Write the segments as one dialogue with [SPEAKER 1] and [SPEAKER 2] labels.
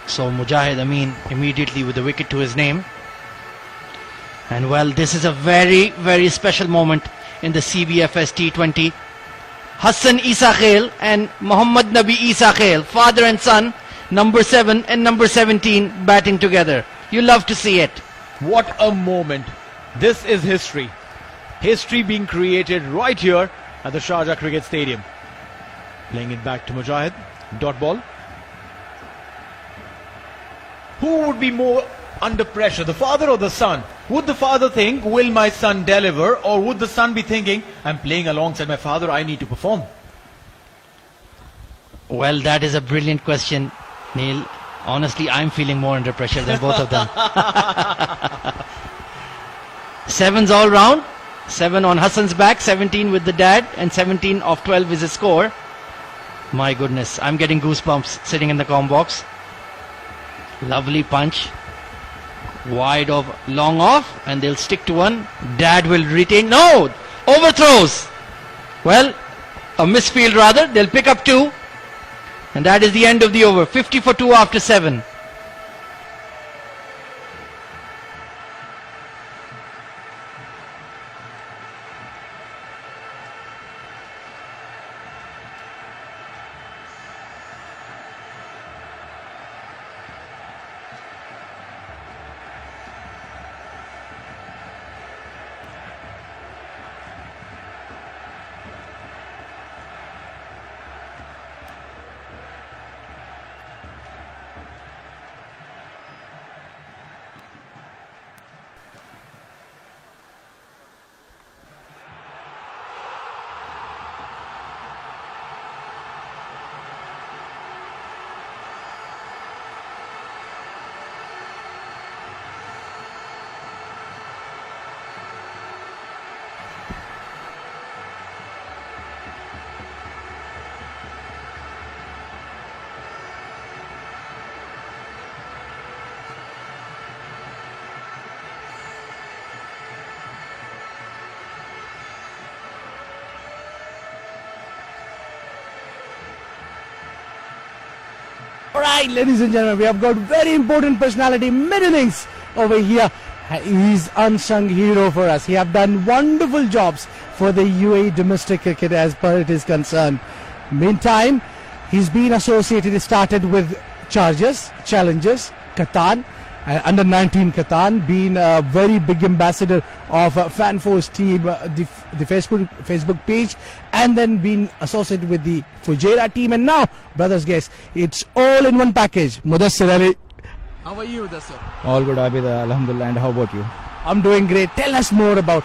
[SPEAKER 1] So Mujahid Amin immediately with the wicket to his name. And well, this is a very, very special moment in the CBFS T20. Hassan Isa Khail and Muhammad Nabi Isa Khail, father and son, number 7 and number 17, batting together. You love to see it.
[SPEAKER 2] What a moment. This is history. History being created right here at the Sharjah Cricket Stadium. Playing it back to Mujahid. Dot ball. Who would be more under pressure, the father or the son? Would the father think, will my son deliver? Or would the son be thinking, I'm playing alongside my father, I need to perform?
[SPEAKER 1] Well, that is a brilliant question, Neil. Honestly, I'm feeling more under pressure than both of them. 7's all round. 7 on Hassan's back, 17 with the dad, and 17 of 12 is his score. My goodness, I'm getting goosebumps sitting in the comm box. Lovely punch. Wide of, long off, and they'll stick to one. Dad will retain. No! Overthrows! Well, a misfield rather. They'll pick up 2. And that is the end of the over. 50 for 2 after 7.
[SPEAKER 3] Alright, ladies and gentlemen, we have got very important personality mid-innings over here. He's unsung hero for us. He have done wonderful jobs for the UAE domestic cricket as per it is concerned. Meantime, he's been associated, he started with Chargers, Challengers, Qatan, under 19 Qatan, being a very big ambassador of FanForce team, the Facebook page, and then being associated with the Fujairah team, and now, brothers, guess, it's all in one package. Mudassir Ali. How are you, Mudassir?
[SPEAKER 4] All good, Abid, alhamdulillah, and how about you?
[SPEAKER 3] I'm doing great. Tell us more about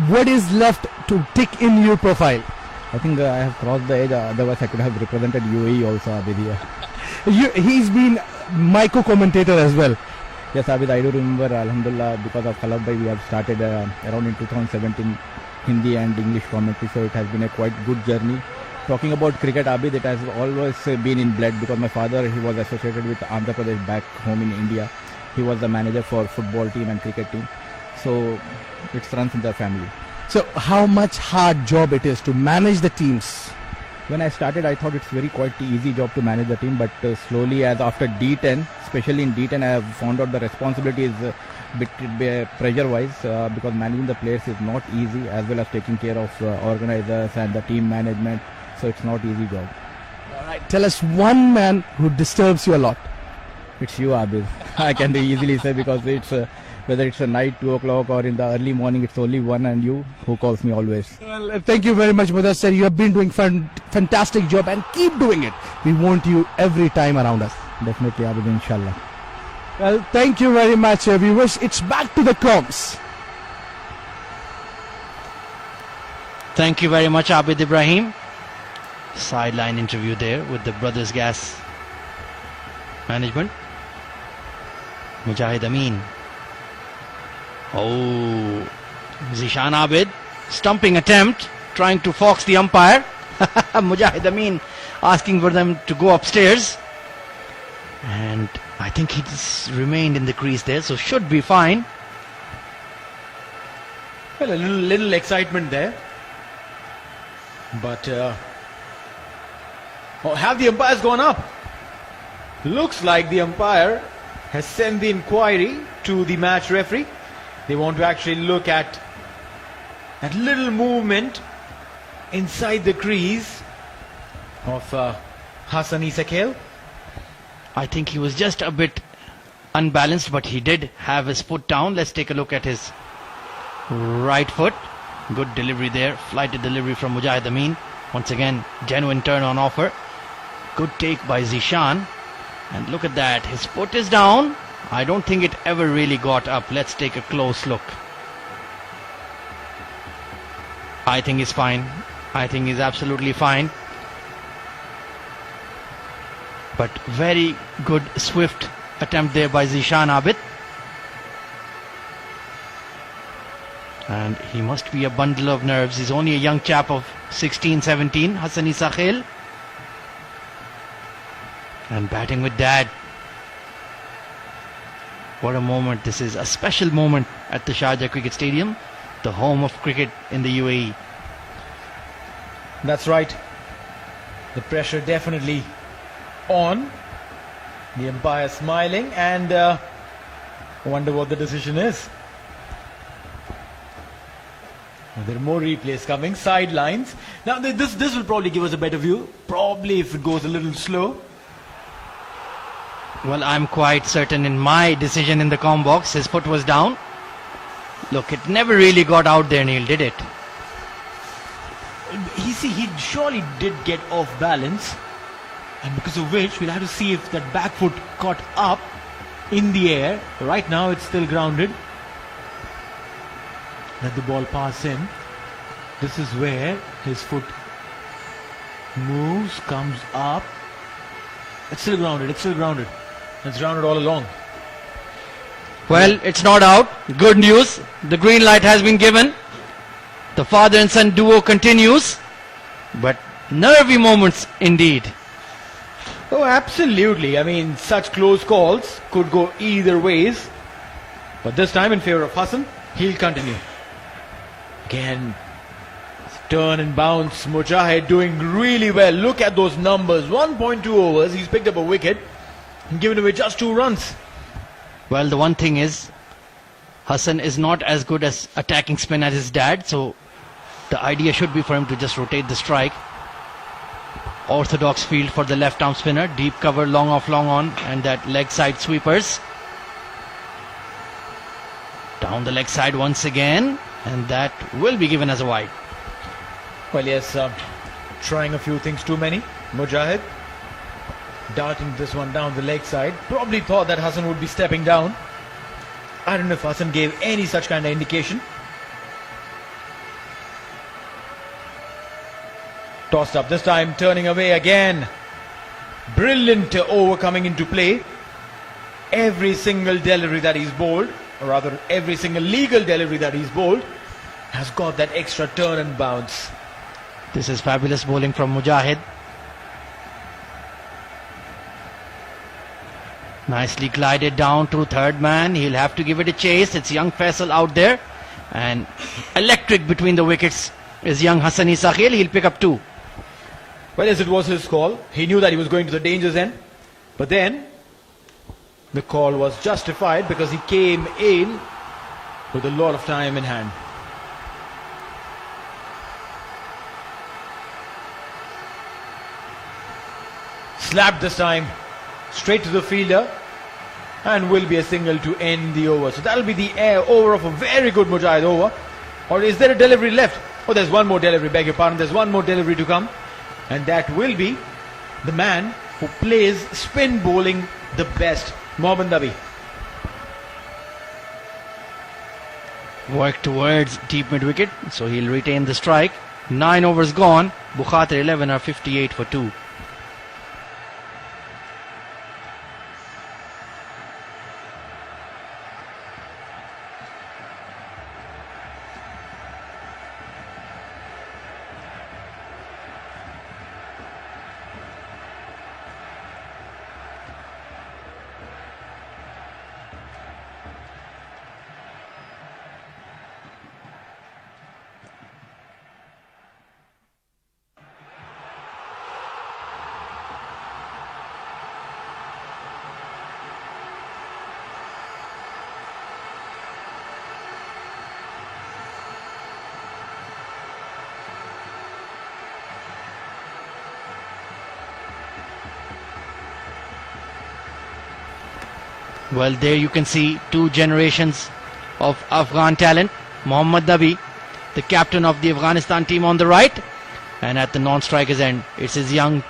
[SPEAKER 3] what is left to tick in your profile.
[SPEAKER 4] I think I have crossed the edge, otherwise I could have represented UAE also, Abid, here.
[SPEAKER 3] He's been my co-commentator as well.
[SPEAKER 4] Yes, Abid, I do remember, alhamdulillah, because of Khalaf Bhai, we have started around in 2017 Hindi and English commentary, so it has been a quite good journey. Talking about cricket, Abid, it has always been in blood because my father, he was associated with Andhra Pradesh back home in India. He was the manager for football team and cricket team, so it runs in the family.
[SPEAKER 3] So how much hard job it is to manage the teams?
[SPEAKER 4] When I started, I thought it's very quite easy job to manage the team, but slowly, as after D10, especially in D10, I have found out the responsibility is a bit pressure-wise because managing the players is not easy, as well as taking care of organizers and the team management. So it's not easy job.
[SPEAKER 3] All right, tell us one man who disturbs you a lot.
[SPEAKER 4] It's you, Abid. I can easily say because it's whether it's a night, 2 o'clock, or in the early morning, it's only one and you who calls me always.
[SPEAKER 3] Well, thank you very much, Mudassir. You have been doing fantastic job and keep doing it. We want you every time around us.
[SPEAKER 4] Definitely, Abid, inshallah.
[SPEAKER 3] Well, thank you very much. We wish it's back to the comms.
[SPEAKER 1] Thank you very much, Abid Ibrahim. Sideline interview there with the Brothers Gas management. Mujahid Amin. Oh, Zishan Abid, stumping attempt, trying to fox the umpire. Mujahid Amin asking for them to go upstairs. And I think he's remained in the crease there, so should be fine.
[SPEAKER 2] Well, a little excitement there. But have the umpires gone up? Looks like the umpire has sent the inquiry to the match referee. They want to actually look at that little movement inside the crease of Hassan Isakel.
[SPEAKER 1] I think he was just a bit unbalanced, but he did have his foot down. Let's take a look at his right foot. Good delivery there. Flighted delivery from Mujahid Amin. Once again, genuine turn on offer. Good take by Zishan. And look at that. His foot is down. I don't think it ever really got up. Let's take a close look. I think he's fine. I think he's absolutely fine. But very good, swift attempt there by Zishan Abid. And he must be a bundle of nerves. He's only a young chap of 16, 17, Hassan Isakhel. And batting with dad. What a moment. This is a special moment at the Sharjah Cricket Stadium, the home of cricket in the UAE.
[SPEAKER 2] That's right. The pressure definitely on. The umpire smiling, and I wonder what the decision is. There are more replays coming, sidelines. Now this will probably give us a better view, probably if it goes a little slow.
[SPEAKER 1] Well, I'm quite certain in my decision in the comm box, his foot was down. Look, it never really got out there, Neil, did it?
[SPEAKER 2] He surely did get off balance, and because of which we'll have to see if that back foot caught up in the air. Right now it's still grounded. Let the ball pass him. This is where his foot moves, comes up. It's still grounded, it's still grounded. It's grounded all along.
[SPEAKER 1] Well, it's not out. Good news. The green light has been given. The father and son duo continues. But nervy moments indeed.
[SPEAKER 2] Oh, absolutely. I mean, such close calls could go either ways. But this time in favor of Hassan, he'll continue. Again, turn and bounce. Mujahid doing really well. Look at those numbers. 1.2 overs. He's picked up a wicket and given away just 2 runs.
[SPEAKER 1] Well, the one thing is, Hassan is not as good as attacking spin as his dad, so the idea should be for him to just rotate the strike. Orthodox field for the left arm spinner. Deep cover, long off, long on, and that leg side sweepers. Down the leg side once again, and that will be given as a wide.
[SPEAKER 2] Well, yes, trying a few things too many. Mujahid darting this one down the leg side. Probably thought that Hassan would be stepping down. I don't know if Hassan gave any such kind of indication. Tossed up this time, turning away again. Brilliant over coming into play. Every single delivery that he's bowled, or rather every single legal delivery that he's bowled, has got that extra turn and bounce.
[SPEAKER 1] This is fabulous bowling from Mujahid. Nicely glided down to third man. He'll have to give it a chase. It's young Faisal out there. And electric between the wickets is young Hassan Isakhel. He'll pick up 2.
[SPEAKER 2] Well, yes, it was his call. He knew that he was going to the danger's end. But then, the call was justified because he came in with a lot of time in hand. Slapped this time, straight to the fielder, and will be a single to end the over. So that'll be the over of a very good Mujahid over. Or is there a delivery left? Oh, there's one more delivery, beg your pardon. There's one more delivery to come. And that will be the man who plays spin bowling the best, Nabi.
[SPEAKER 1] Work towards deep mid wicket, so he'll retain the strike. 9 overs gone. Bukhatir 11 are 58 for 2. Well, there you can see two generations of Afghan talent. Mohammad Nabi, the captain of the Afghanistan team, on the right, and at the non-striker's end, it's his young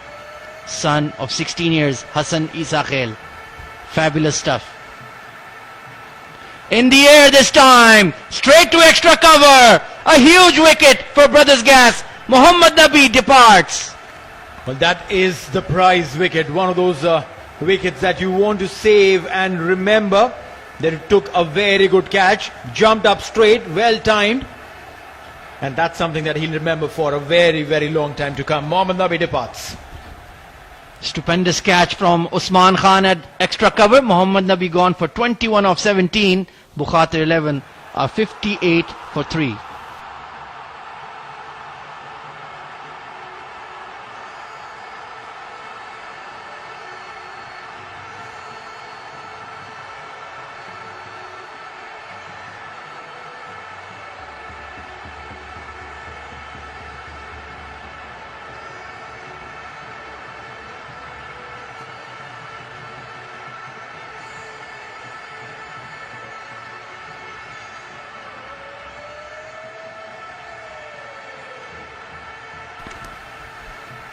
[SPEAKER 1] son of 16 years, Hassan Isa Khail. Fabulous stuff. In the air this time, straight to extra cover. A huge wicket for Brothers Gas. Mohammad Nabi departs.
[SPEAKER 2] Well, that is the prize wicket. One of those wickets that you want to save and remember that it took a very good catch, jumped up straight, well timed. And that's something that he'll remember for a very, very long time to come. Mohammad Nabi departs.
[SPEAKER 1] Stupendous catch from Usman Khan at extra cover. Mohammad Nabi gone for 21 of 17. Bukhatir 11 are 58 for 3.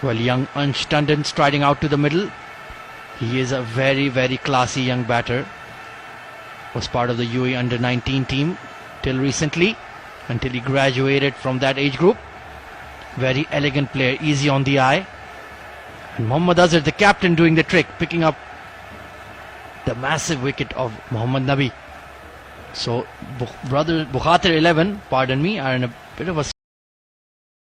[SPEAKER 1] Well, young Ansh Tandon striding out to the middle. He is a very, very classy young batter. Was part of the UAE under-19 team till recently, until he graduated from that age group. Very elegant player, easy on the eye. And Mohammad Azhar, the captain, doing the trick, picking up the massive wicket of Mohammad Nabi. So, Bukhatir 11, pardon me, are in a bit of a